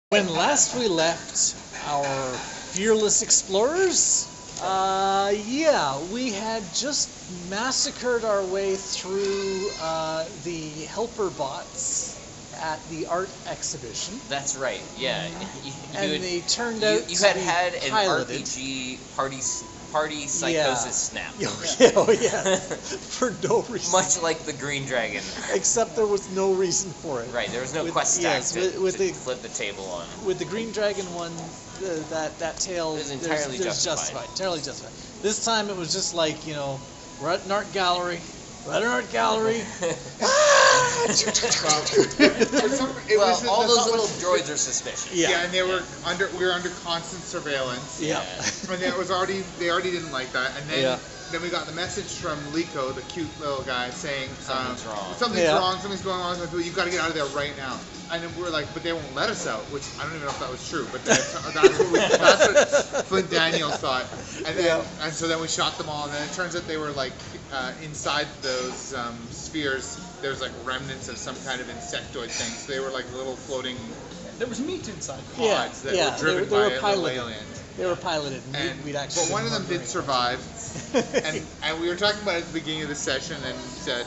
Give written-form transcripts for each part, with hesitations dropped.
When last we left our fearless explorers, we had just massacred our way through the helper bots at the art exhibition, That's right. Yeah. and they turned out you to had be had an piloted. RPG party psychosis snap. Oh yeah, for no reason. Much like the Green Dragon. Except there was no reason for it. Right. There was no With- quest yes, stack to with the- flip the table on. With the Green Dragon one, that tale It was entirely justified. entirely justified. This time it was just like, we're at an art gallery. We're at an art gallery. Well, all those little droids are suspicious. Yeah. And we were under constant surveillance. Yeah. And they already didn't like that. And then we got the message from Liko, the cute little guy, saying Something's wrong. Something's wrong. Something's going on with people. You've got to get out of there right now. And then we were like, but they won't let us out, which I don't even know if that was true, but that's what Flint Daniels thought. And so then we shot them all, and then it turns out they were like inside those spheres. There's like remnants of some kind of insectoid thing. So they were like little floating There was meat inside. pods that were driven they were by a piloted. little alien. They were piloted, and we'd actually. But one of them been did survive, and we were talking about it at the beginning of the session, and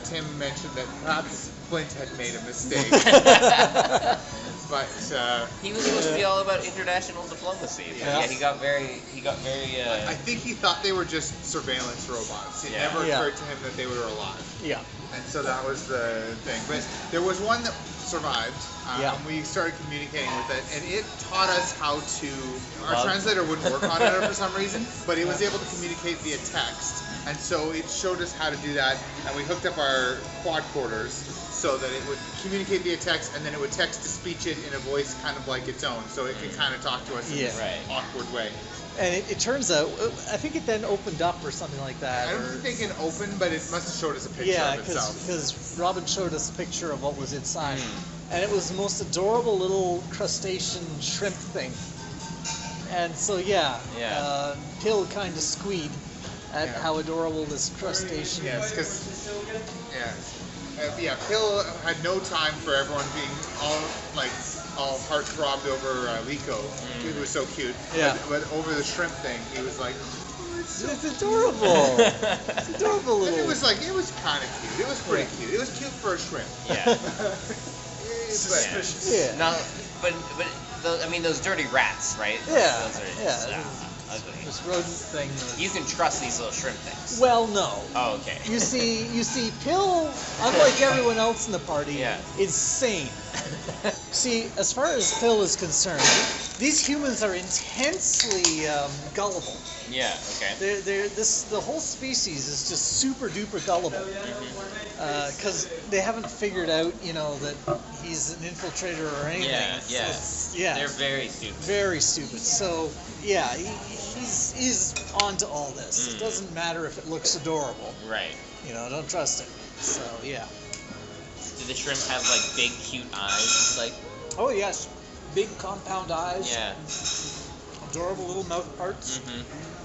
Tim mentioned that perhaps Flint had made a mistake. But He was supposed to be all about international diplomacy. But Yeah. he got very. I think he thought they were just surveillance robots. It never occurred to him that they were alive. Yeah. And so that was the thing. But there was one that survived, and we started communicating with it, and it taught us how to. Our translator wouldn't work on it for some reason, but it was able to communicate via text, and so it showed us how to do that. And we hooked up our quadcorders so that it would communicate via text, and then it would text to speech it in a voice kind of like its own, so it could kind of talk to us in this awkward way. And it turns out, I think it then opened up or something like that. I don't think it opened, but it must have showed us a picture of itself. because Robin showed us a picture of what was inside, and it was the most adorable little crustacean shrimp thing. And so Pill kind of squeed at how adorable this crustacean. Yes, because Pill had no time for everyone being all heart-throbbed over Liko, who was so cute. Yeah. But over the shrimp thing, he was like, It's adorable. It's adorable little. it was kind of cute. It was pretty cute. It was cute for a shrimp. Yeah. Yeah. No, but those dirty rats, right? Yeah. Those are Yeah. ugly. This rodent thing. You can trust these little shrimp things. Well, no. Oh, okay. You see, Pill, unlike everyone else in the party, is sane. See, as far as Pill is concerned, these humans are intensely gullible. Yeah. Okay. The whole species is just super duper gullible, because they haven't figured out, that he's an infiltrator or anything. Yeah. They're very stupid. Very stupid. So he's onto all this. It doesn't matter if it looks adorable. Right. Don't trust him. So yeah. Do the shrimp have like big cute eyes? Like. Oh yes, big compound eyes. Yeah. Adorable little mouth parts. Mm-hmm.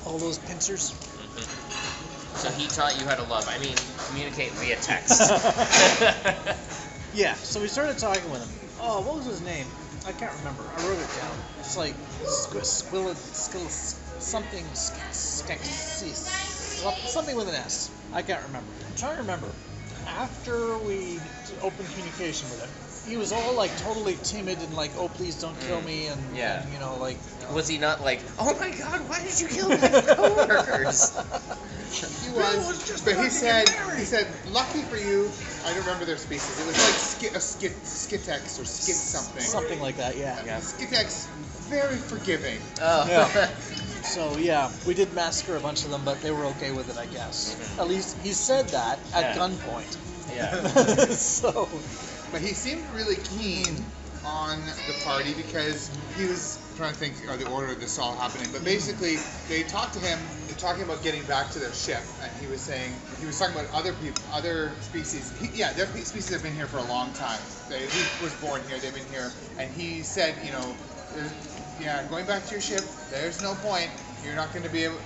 All those pincers. Mm-hmm. So he taught you how to love. I mean, communicate via text. Yeah. So we started talking with him. Oh, what was his name? I can't remember. I wrote it down. It's like something with an S. I can't remember. I'm trying to remember. After we opened communication with him, he was all like totally timid and like, oh please don't kill me, and like. Was he not like, oh my god, why did you kill my coworkers? He was, but he said, lucky for you, I don't remember their species. It was like Skitex or Skit something. Something like that, yeah. Skitex, very forgiving. Oh. Yeah. So yeah, we did massacre a bunch of them, but they were okay with it, I guess. At least he said that at gunpoint. Yeah. So. But he seemed really keen on the party because he was trying to think of the order of this all happening. But basically, they talked to him, talking about getting back to their ship, and he was talking about other people, other species. Their species have been here for a long time. He was born here, they've been here, and he said, going back to your ship, there's no point. You're not going to be able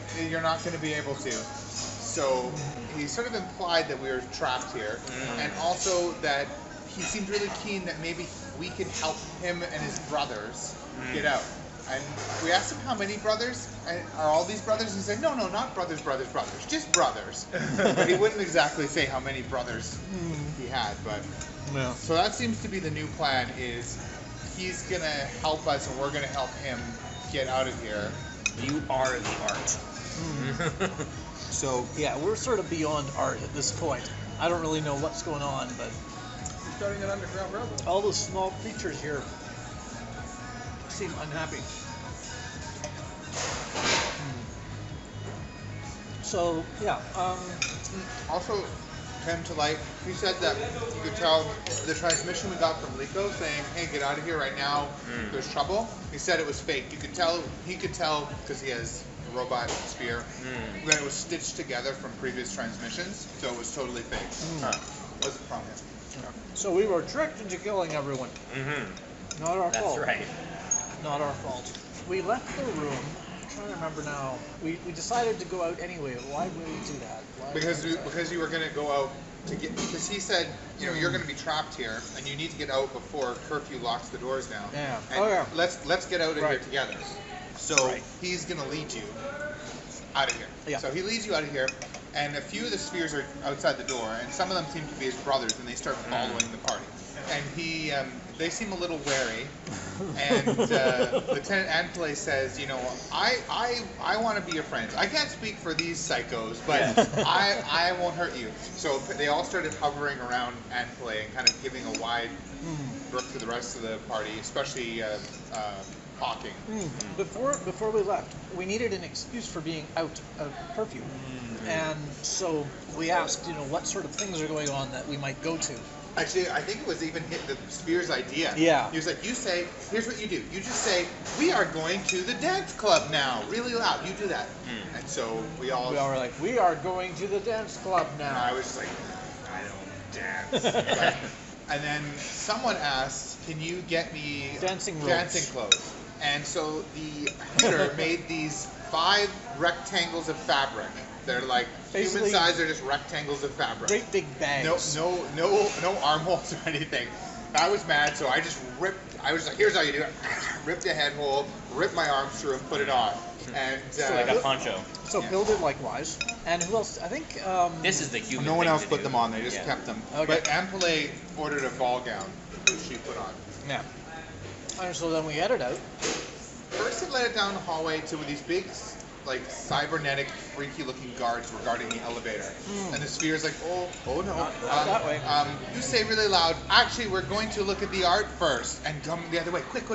to. So he sort of implied that we were trapped here, and also that he seemed really keen that maybe we can help him and his brothers get out. And we asked him how many brothers, and are all these brothers? He said, no, not brothers, just brothers. But he wouldn't exactly say how many brothers he had. But Yeah. so that seems to be the new plan, is he's going to help us and we're going to help him get out of here. You are the art. So Yeah, we're sort of beyond art at this point. I don't really know what's going on, but We're starting an underground railroad. all those small creatures here seem unhappy. So, yeah, also came to light, he said that you could tell the transmission we got from Lico saying, hey, get out of here right now, there's trouble. He said it was fake. He could tell, because he has a robot spear, that it was stitched together from previous transmissions, so it was totally fake. Wasn't from him. so we were tricked into killing everyone. Not our That's fault. right. Not our fault. We left the room. I'm trying to remember now. We decided to go out anyway. Why would we do that? Because you were going to go out to get, because he said, you're going to be trapped here and you need to get out before curfew locks the doors down. Yeah. And Oh, yeah. let's get out of here Right. together. So Right. he's going to lead you out of here. Yeah. So he leads you out of here, and a few of the spheres are outside the door, and some of them seem to be his brothers, and they start following the party. And they seem a little wary, and Lieutenant Anpele says, I want to be your friends. I can't speak for these psychos, but I won't hurt you. So they all started hovering around Anpele and kind of giving a wide berth to the rest of the party, especially Hawking. Before we left, we needed an excuse for being out of curfew. And so we asked, what sort of things are going on that we might go to. Actually, I think it was even the Spears' idea. Yeah. He was like, here's what you do. You just say, we are going to the dance club now, really loud. You do that. And so we all were like, we are going to the dance club now. And I was just like, I don't dance. And then someone asked, can you get me Dancing clothes? And so the hunter made these 5 rectangles of fabric. They're like Basically, human size, they're just rectangles of fabric. Great big bags. No armholes or anything. I was mad, so I just I was like, here's how you do it. Ripped a head hole, ripped my arms through, and put it on. And Like a poncho. So Bill did likewise. And who else? I think. This is the human. no one thing else to put do. them on. They just Yeah. kept them. Okay. But Ampele ordered a ball gown, which she put on. Yeah. And so then we headed out. First, they led it down the hallway to these big, like, cybernetic, freaky-looking guards were guarding the elevator. And the Sphere's like, oh no. Not that way. You say really loud, actually, we're going to look at the art first, and come the other way, quick.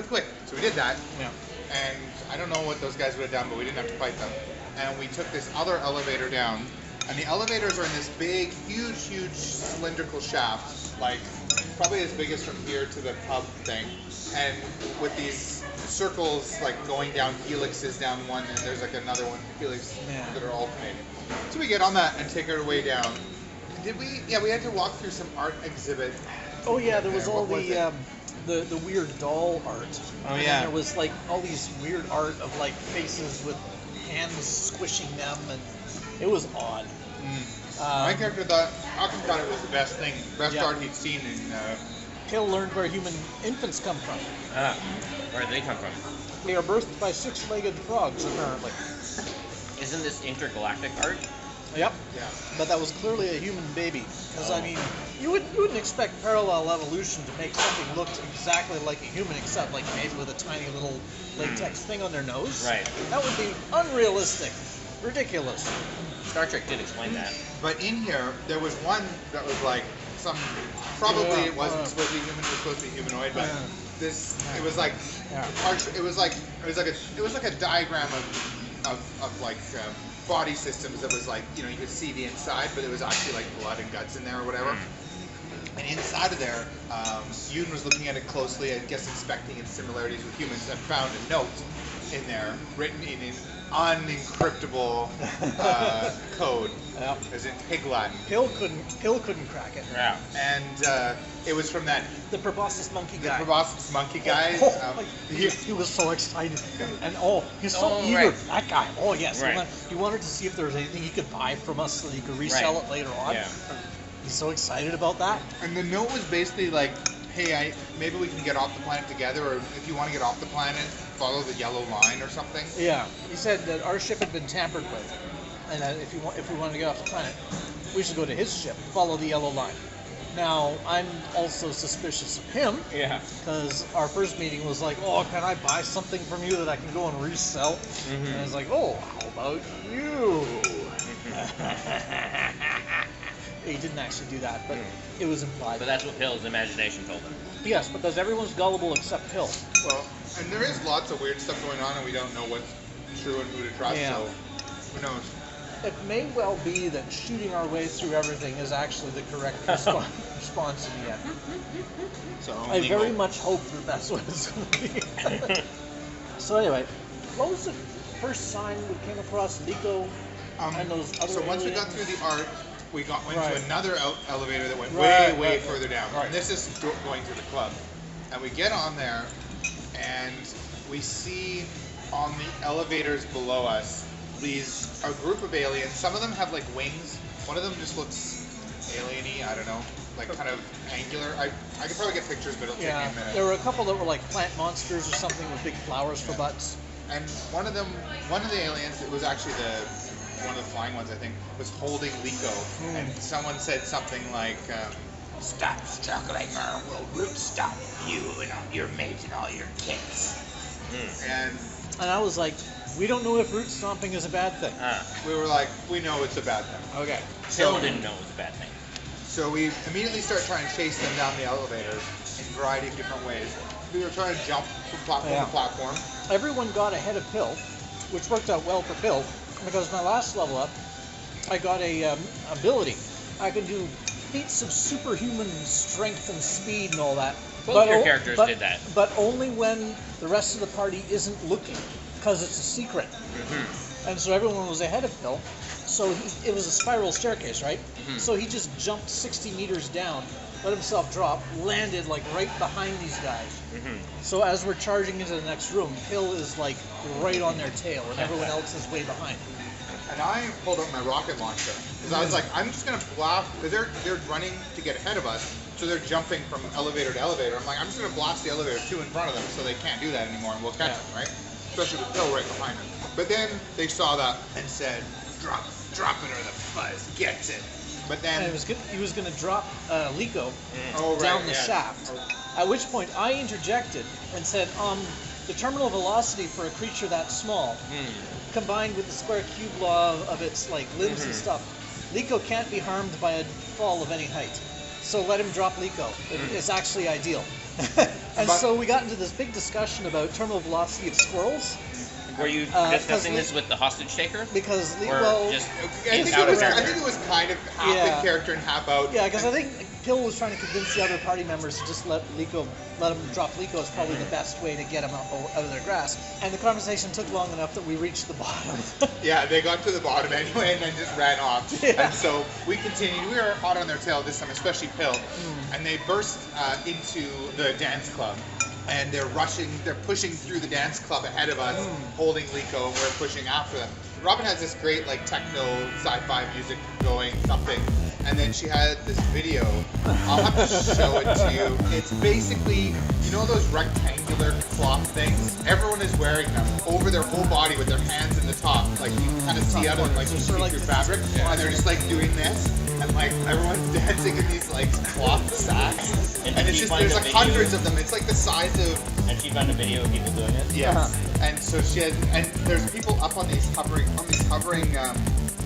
So we did that. Yeah. And I don't know what those guys would have done, but we didn't have to fight them. And we took this other elevator down, and the elevators are in this big, huge cylindrical shaft, like probably as big as from here to the pub thing, and with these circles like going down, helixes down one, and there's like another one, helix that are alternating. So we get on that and take our way down. Did we? Yeah, we had to walk through some art exhibit. Oh yeah, there was all What was it? the weird doll art. Oh, And yeah. there was like all these weird art of like faces with hands squishing them, and it was odd. My character Hawkins thought it was the best Yeah. art he'd seen in. Hill learned where human infants come from. Where do they come from? They are birthed by 6-legged frogs, apparently. Isn't this intergalactic art? Yep. Yeah. But that was clearly a human baby. Because, I mean, you wouldn't expect parallel evolution to make something look exactly like a human, except like maybe with a tiny little latex thing on their nose. Right. That would be unrealistic. Ridiculous. Star Trek did explain that. But in here, there was one that was like some. Probably Yeah, it wasn't supposed to be human. It was supposed to be humanoid, but Yeah. this it was like it was like a diagram of like body systems that was like you could see the inside, but it was actually like blood and guts in there or whatever. And inside of there, Yoon was looking at it closely, I guess inspecting its similarities with humans, and found a note in there written in an unencryptable code, as in Pig Latin. Hill couldn't crack it. Yeah. And it was from that The proboscis monkey the guy. proboscis monkey guy. He was so excited, and he's so eager. right. That guy. Oh yes, Right. he wanted to see if there was anything he could buy from us so he could resell Right. it later on. Yeah. He's so excited about that. And the note was basically like, hey, maybe we can get off the planet together, or if you want to get off the planet, follow the yellow line or something. Yeah, he said that our ship had been tampered with, and that if we wanted to get off the planet, we should go to his ship, follow the yellow line. Now, I'm also suspicious of him. Yeah. Because our first meeting was like, oh, can I buy something from you that I can go and resell? Mm-hmm. And I was like, oh, how about you? He didn't actually do that, but it was implied. But that's what Pill's imagination told him. Yes, because everyone's gullible except Pill. Well, and there is lots of weird stuff going on, and we don't know what's true and who to trust, so who knows? It may well be that shooting our way through everything is actually the correct response in the end. So I very much hope that that's what it's going to be. So anyway, what was the first sign we came across? Lico and those other So once we got aliens? through the art, we went to another elevator that went Right, way right, further down. right. And this is going to the club. And we get on there, and we see on the elevators below us a group of aliens. Some of them have like wings. One of them just looks alien-y, I don't know, like kind of angular. I could probably get pictures, but it'll take me a minute. There were a couple that were like plant monsters or something with big flowers for butts. And one of the aliens, it was actually one of the flying ones, I think, was holding Lico. And someone said something like, "Stop struggling, or we'll stop you and all your mates and all your kids." And I was like, we don't know if root stomping is a bad thing. we were like, we know it's a bad thing. Okay. Pill didn't know it was a bad thing. So we immediately start trying to chase them down the elevators in a variety of different ways. We were trying to jump from platform to platform. Everyone got ahead of Pill, which worked out well for Pill, because my last level up, I got a ability. I can do feats of superhuman strength and speed and all that. Both your characters did that. But only when the rest of the party isn't looking, because it's a secret. And so everyone was ahead of Pill. So it was a spiral staircase, right? So he just jumped 60 meters down, let himself drop, landed like right behind these guys. So as we're charging into the next room, Pill is like right on their tail, and everyone else is way behind. And I pulled up my rocket launcher because I was like, I'm just gonna blast, because they're running to get ahead of us, so they're jumping from elevator to elevator. I'm like, I'm just gonna blast the elevator two in front of them so they can't do that anymore, and we'll catch them, right? Especially with Bill right behind them. But then they saw that and said, drop it or the fuzz gets it. But then And he was going to drop Lico Oh, right, down the yeah. shaft. At which point I interjected and said, the terminal velocity for a creature that small, combined with the square cube law of its like limbs and stuff, Lico can't be harmed by a fall of any height. So let him drop Lico. It's actually ideal. And so we got into this big discussion about terminal velocity of squirrels. Were you discussing this with the hostage taker? Because Or just I think it was kind of half in character and half out. Yeah, because I think Pill was trying to convince the other party members to just let him drop Lico is probably the best way to get him out of their grasp. And the conversation took long enough that we reached the bottom. Yeah, they got to the bottom anyway and then just ran off. Yeah. And so we continued. We were hot on their tail this time, especially Pill. And they burst into the dance club. And they're pushing through the dance club ahead of us, holding Lico, and we're pushing after them. Robin has this great like techno sci-fi music going, something, and then she had this video. I'll have to show it to you. It's basically, you know those rectangular cloth things? Everyone is wearing them over their whole body with their hands in the top, like you can kind of see out of them, like you see through fabric, and they're just like doing this, and like everyone's dancing in these like cloth sacks, and it's just there's like hundreds of them. It's like the size of. And she found a video of people doing it? Yes. And so there's people up on these hovering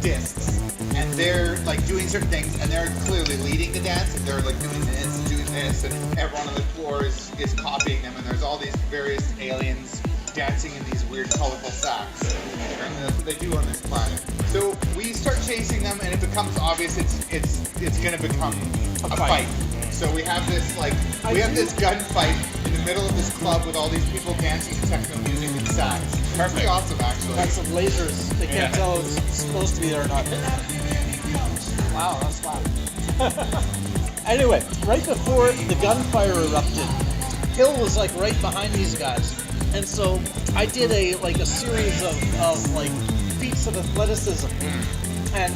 discs, and they're like doing certain things, and they're clearly leading the dance, and they're like doing this, and everyone on the floor is copying them, and there's all these various aliens dancing in these weird colorful sacks. And that's what they do on this planet. So we start chasing them, and it becomes obvious it's gonna become a fight. So we have this this gunfight in the middle of this club with all these people dancing to techno music and sacks. It's pretty awesome, actually. Got some lasers. They can't tell if it's supposed to be there or not. Wow, that's loud. Anyway, right before the gunfire erupted, Hill was like right behind these guys, and so I did a series of like feats of athleticism, and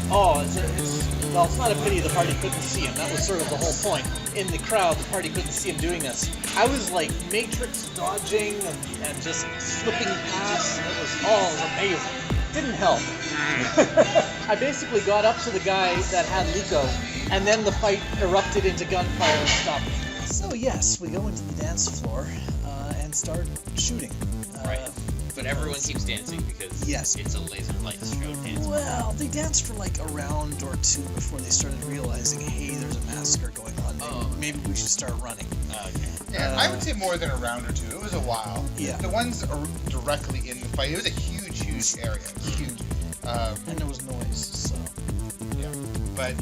Well, it's not a pity the party couldn't see him. That was sort of the whole point. In the crowd, the party couldn't see him doing this. I was like Matrix dodging and just slipping past. It was amazing. Didn't help. I basically got up to the guy that had Liko, and then the fight erupted into gunfire and stopped. So yes, we go into the dance floor and start shooting. Right. But everyone keeps dancing because it's a laser light show dance. Well, they danced for like a round or two before they started realizing, hey, there's a massacre going on. Maybe we should start running. Okay. Yeah, I would say more than a round or two. It was a while. Yeah. The ones directly in the fight, it was a huge area. It was huge. And there was noise, so. Yeah. But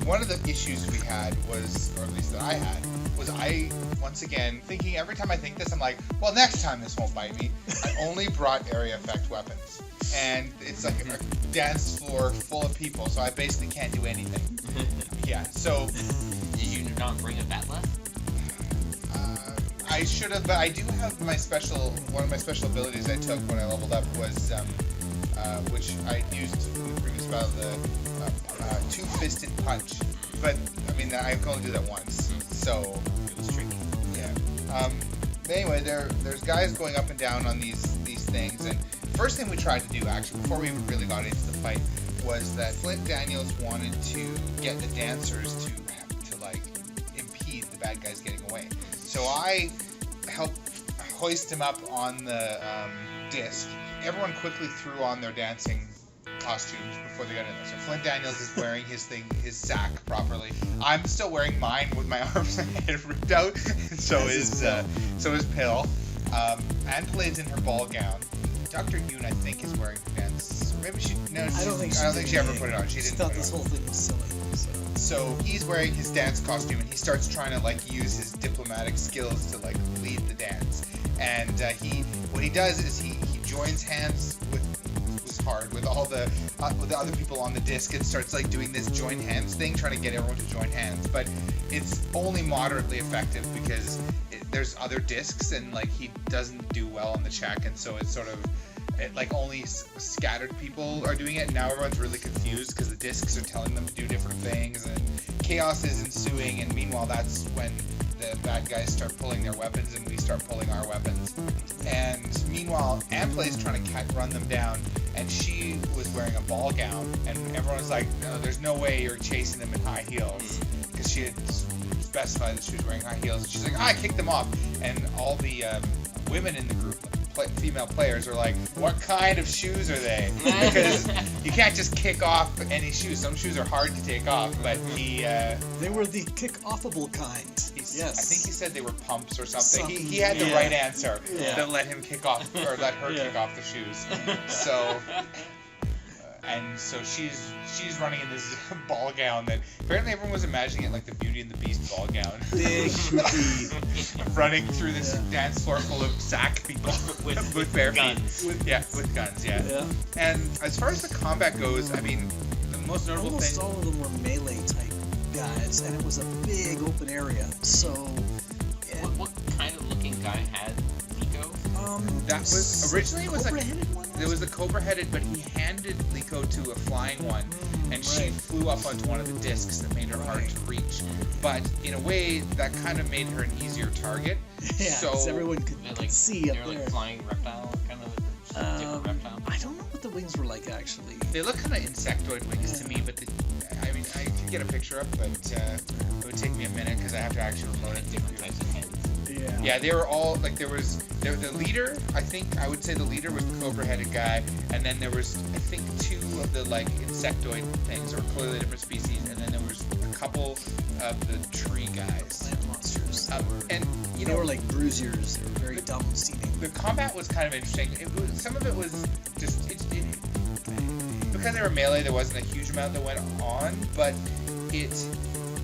one of the issues we had was, or at least that I had, was once again, thinking every time I think this, I'm like, well, next time this won't bite me. I only brought area effect weapons. And it's like a dance floor full of people, so I basically can't do anything. Yeah, so... Did you not bring a bat left? I should have, but I do have one of my special abilities I took when I leveled up was, which I used in the previous battle, the two-fisted punch. But, I mean, I can only do that once, so... It was tricky. Yeah. But anyway, there's guys going up and down on these things, and first thing we tried to do, actually, before we really got into the fight, was that Flint Daniels wanted to get the dancers to like, impede the bad guys getting away. So I helped hoist him up on the disc. Everyone quickly threw on their dancing costumes before they got in there. So Flint Daniels is wearing his sack properly. I'm still wearing mine with my arms and head ripped out. So is Pill. Anne Blade's in her ball gown. Dr. Yoon, I think, is wearing her dance. Maybe she. No, I don't think she ever put it on. She didn't. Thought this whole thing was silly. So he's wearing his dance costume, and he starts trying to like use his diplomatic skills to like lead the dance. And what he does is he joins hands with all the other people on the disc and starts like doing this join hands thing, trying to get everyone to join hands. But it's only moderately effective because there's other discs and like he doesn't do well on the check, and so it's sort of like only scattered people are doing it. And now everyone's really confused because the discs are telling them to do different things, and chaos is ensuing. And meanwhile, that's when the bad guys start pulling their weapons and we start pulling our weapons. And meanwhile, Amplay's trying to run them down, and she was wearing a ball gown, and everyone was like, no, there's no way you're chasing them in high heels, because she had specified that she was wearing high heels. And she's like, I kicked them off. And all the women in the group, female players, are like, what kind of shoes are they? Because you can't just kick off any shoes. Some shoes are hard to take off, but they were the kick-offable kind. Yes. I think he said they were pumps or something. He had the right answer that let him kick off, or let her kick off the shoes. So... and so she's running in this ball gown that apparently everyone was imagining it like the Beauty and the Beast ball gown. Big, running through this dance floor full of sack people with bare guns. feet. With guns, yeah. And as far as the combat goes, I mean, the most notable almost thing... all of them were melee type guys, and it was a big open area, so... Yeah. What kind of looking guy had Liko? That was... Originally it was like... One? There was the cobra-headed, but he handed Liko to a flying one, and she flew up onto one of the discs that made her hard to reach. But in a way, that kind of made her an easier target. Yeah, so everyone could see up there. They're like flying reptile, kind of different reptile. I don't know what the wings were like, actually. They look kind of insectoid wings to me, but I mean, I could get a picture up, but it would take me a minute because I have to actually remote it. Different types of heads. Yeah, they were all, like, the leader, I would say the leader was the cobra-headed guy, and then there was, I think, two of the, like, insectoid things, or clearly different species, and then there was a couple of the tree guys. Plant monsters. And, you they know... were like bruisers, they were very dumb seeming. The combat was kind of interesting. Some of it was just... because they were melee, there wasn't a huge amount that went on, but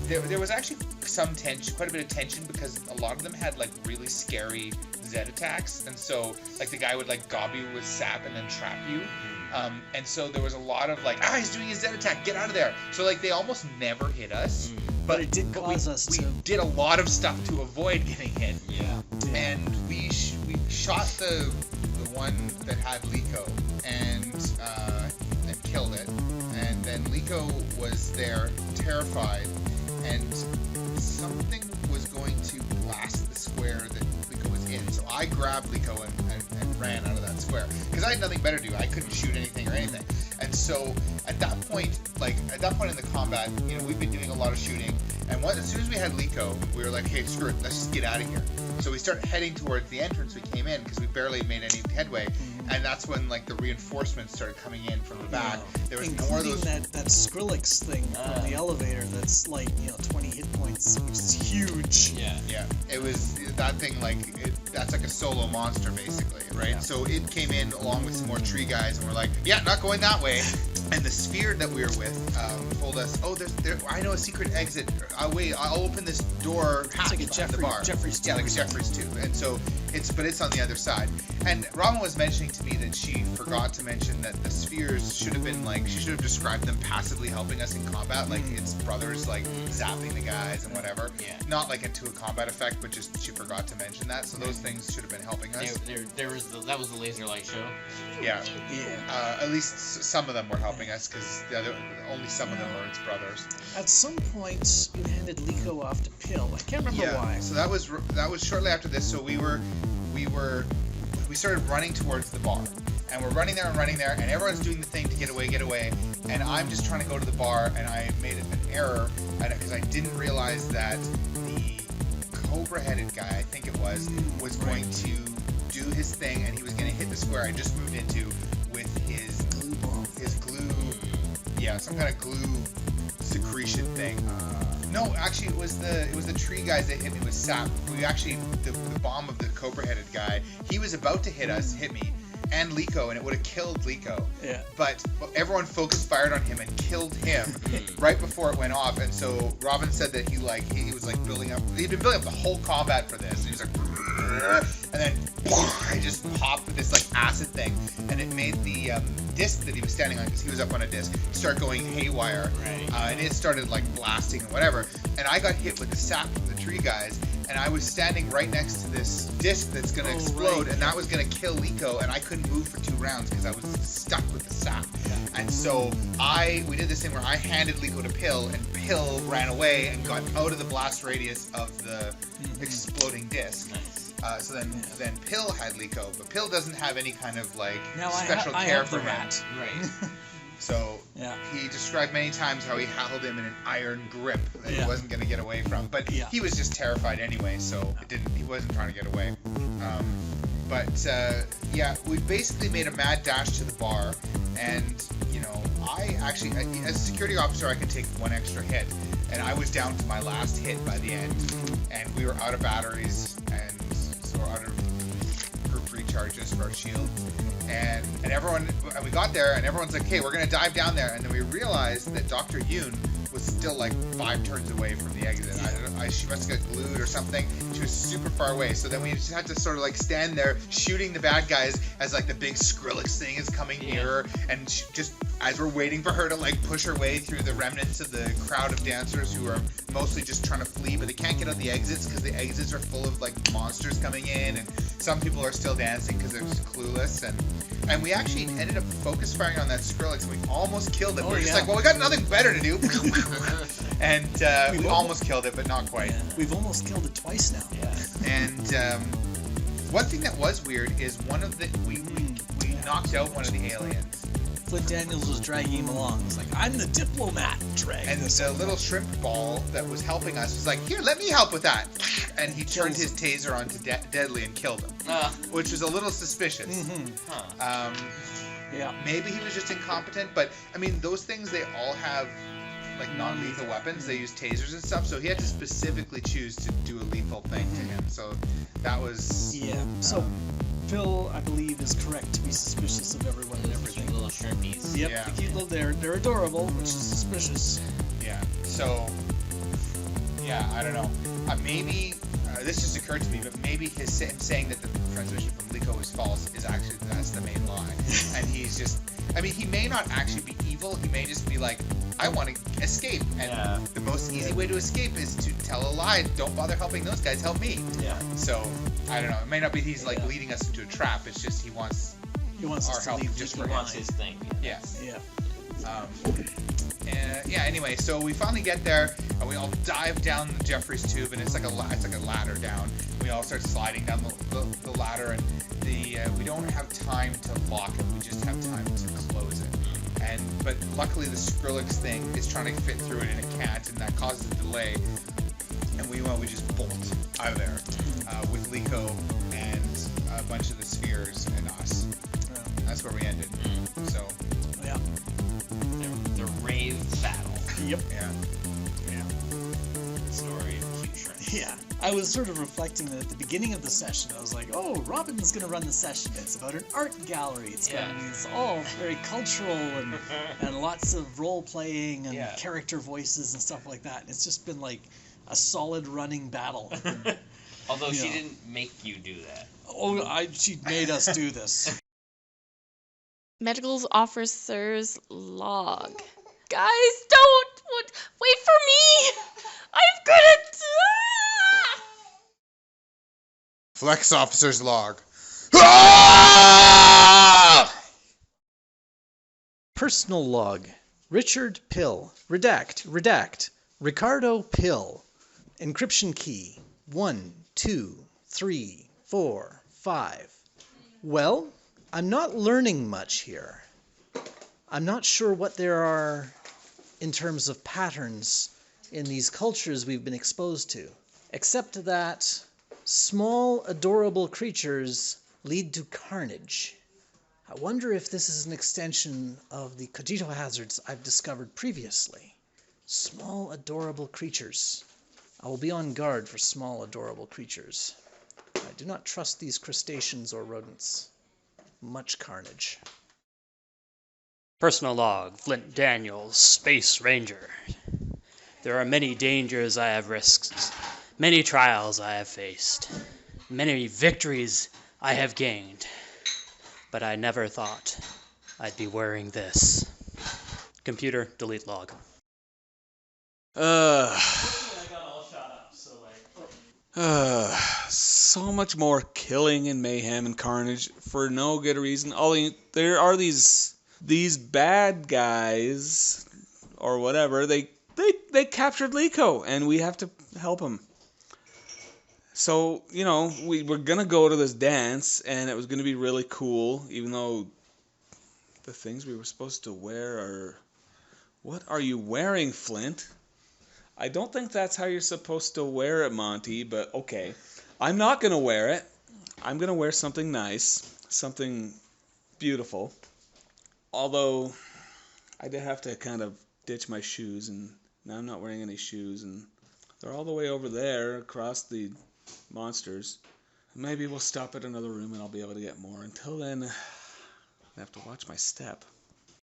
there was actually some tension, quite a bit of tension, because a lot of them had like really scary Z attacks, and so like the guy would like gob you with sap and then trap you, and so there was a lot of like, he's doing his Z attack, get out of there. So like they almost never hit us, but it did cause us to. We did a lot of stuff to avoid getting hit. Yeah. And we shot the one that had Liko and killed it, and then Liko was there, terrified, and something was going to blast the square that Liko was in. So I grabbed Liko and ran out of that square because I had nothing better to do. I couldn't shoot anything or anything. And so at that point in the combat, we've been doing a lot of shooting. And as soon as we had Liko, we were like, hey, screw it, let's just get out of here. So we started heading towards the entrance we came in because we barely made any headway. And that's when the reinforcements started coming in from the back. There was more of those. That Skrillex thing from the elevator that's 20 hit points, which is huge. Yeah. It was that thing that's like a solo monster basically, right? Yeah. So it came in along with some more tree guys, and we're like, yeah, not going that way. And the sphere that we were with told us, oh, I know a secret exit. Wait, I'll open this door hatch behind the bar. Jeffrey's tube. Yeah, like a Jeffrey's tube. And so it's on the other side. And Robin was mentioning to me that she forgot to mention that the spheres should have been she should have described them passively helping us in combat, like it's brothers zapping the guys and whatever. Yeah. Not into a combat effect, but just she forgot to mention that. So those things should have been helping us. That was the laser light show. Yeah. At least some of them were helping us because only some of them were its brothers. At some point, you handed Liko off to Pill. I can't remember why. So that was shortly after this. So we started running towards the bar, and we're running there, and everyone's doing the thing to get away, and I'm just trying to go to the bar, and I made an error because I didn't realize that the cobra-headed guy, I think it was going to do his thing, and he was going to hit the square I just moved into with his glue, some kind of glue secretion thing. No, actually, it was the tree guys that hit me with sap. The bomb of the cobra-headed guy, he was about to hit me, and Liko, and it would have killed Liko. Yeah. But everyone focused fired on him and killed him right before it went off. And so Robin said that he was building up. He'd been building up the whole combat for this. And he was and then I just popped with this acid thing, and it made the disc that he was standing on, because he was up on a disc, start going haywire. Right. And it started blasting and whatever. And I got hit with the sap from the tree guys. And I was standing right next to this disc that's going to explode, and that was going to kill Liko, and I couldn't move for 2 rounds because I was stuck with the sap. And so we did this thing where I handed Liko to Pill, and Pill ran away and got out of the blast radius of the exploding disc. Nice. So then Pill had Liko, but Pill doesn't have any kind of special care for him. Right. So he described many times how he held him in an iron grip that he wasn't going to get away from. But he was just terrified anyway, so he wasn't trying to get away. We basically made a mad dash to the bar, and I actually, as a security officer, I could take 1 extra hit, and I was down to my last hit by the end, and we were out of batteries, and so out of group recharges for our shield. And we got there, and everyone's like, hey, we're going to dive down there. And then we realized that Dr. Yoon was still 5 turns away from the exit. She must have got glued or something. She was super far away. So then we just had to sort of stand there shooting the bad guys as the big Skrillex thing is coming nearer. And just as we're waiting for her to push her way through the remnants of the crowd of dancers who are mostly just trying to flee, but they can't get out the exits because the exits are full of monsters coming in, and some people are still dancing because they're just clueless. And we actually ended up focus firing on that Skrillex, and we almost killed it. We're just we got nothing better to do. And we almost killed it, but not quite. Yeah. We've almost killed it twice now. Yeah. And one thing that was weird is we knocked out one of the aliens. Flint Daniels was dragging him along. He's like, I'm the diplomat. And the little shrimp ball that was helping us was like, here, let me help with that. And he turned his taser onto Deadly and killed him, which was a little suspicious. Yeah. Maybe he was just incompetent, but I mean, those things, they all have non-lethal weapons. They use tasers and stuff, so he had to specifically choose to do a lethal thing to him. So that was So Phil, I believe, is correct to be suspicious of everyone and everything. Cute little shrimpies. Yep, yeah. The cute little, they're adorable, which is suspicious. Yeah. So I don't know. Maybe this just occurred to me, but maybe him saying that the transmission from Liko is false is actually, that's the main lie. And he's just, I mean, he may not actually be evil. He may just be like, I want to escape, and the most easy way to escape is to tell a lie. Don't bother helping those guys. Help me. Yeah. So I don't know. It may not be he's leading us into a trap. It's just he wants our help just for him. He wants his thing. Yeah. Yeah. Yeah. Anyway, so we finally get there, and we all dive down the Jeffries tube, and it's like a ladder down. We all start sliding down the ladder, and we don't have time to lock it. We just have time to close it. But luckily the Skrillex thing is trying to fit through it, and it can't, and that causes a delay. And we just bolt out of there with Liko and a bunch of the spheres and us. Yeah. That's where we ended. So. Yeah. The Rave battle. Yep. Yeah. Story of Cute Shrimp. Yeah. I was sort of reflecting that at the beginning of the session. I was like, oh, Robin's going to run the session. It's about an art gallery. It's all very cultural and lots of role-playing and character voices and stuff like that. It's just been like a solid running battle. Although she didn't make you do that. Oh, she made us do this. Medical officer's log. Guys, don't! Wait for me! I'm gonna die! Flex officer's log. Personal log. Richard Pill. Redact. Ricardo Pill. Encryption key. 1, 2, 3, 4, 5. Well, I'm not learning much here. I'm not sure what there are in terms of patterns in these cultures we've been exposed to, except that small, adorable creatures lead to carnage. I wonder if this is an extension of the cogito hazards I've discovered previously. Small, adorable creatures. I will be on guard for small, adorable creatures. I do not trust these crustaceans or rodents. Much carnage. Personal log, Flint Daniels, Space Ranger. There are many dangers I have risked, many trials I have faced, many victories I have gained, but I never thought I'd be wearing this. Computer, delete log. So much more killing and mayhem and carnage for no good reason. There are these bad guys or whatever. They captured Liko, and we have to help him. So, we were gonna go to this dance, and it was gonna be really cool, even though the things we were supposed to wear are... What are you wearing, Flint? I don't think that's how you're supposed to wear it, Monty, but okay. I'm not going to wear it. I'm going to wear something nice, something beautiful. Although, I did have to kind of ditch my shoes, and now I'm not wearing any shoes, and they're all the way over there across the monsters. Maybe we'll stop at another room and I'll be able to get more. Until then, I have to watch my step.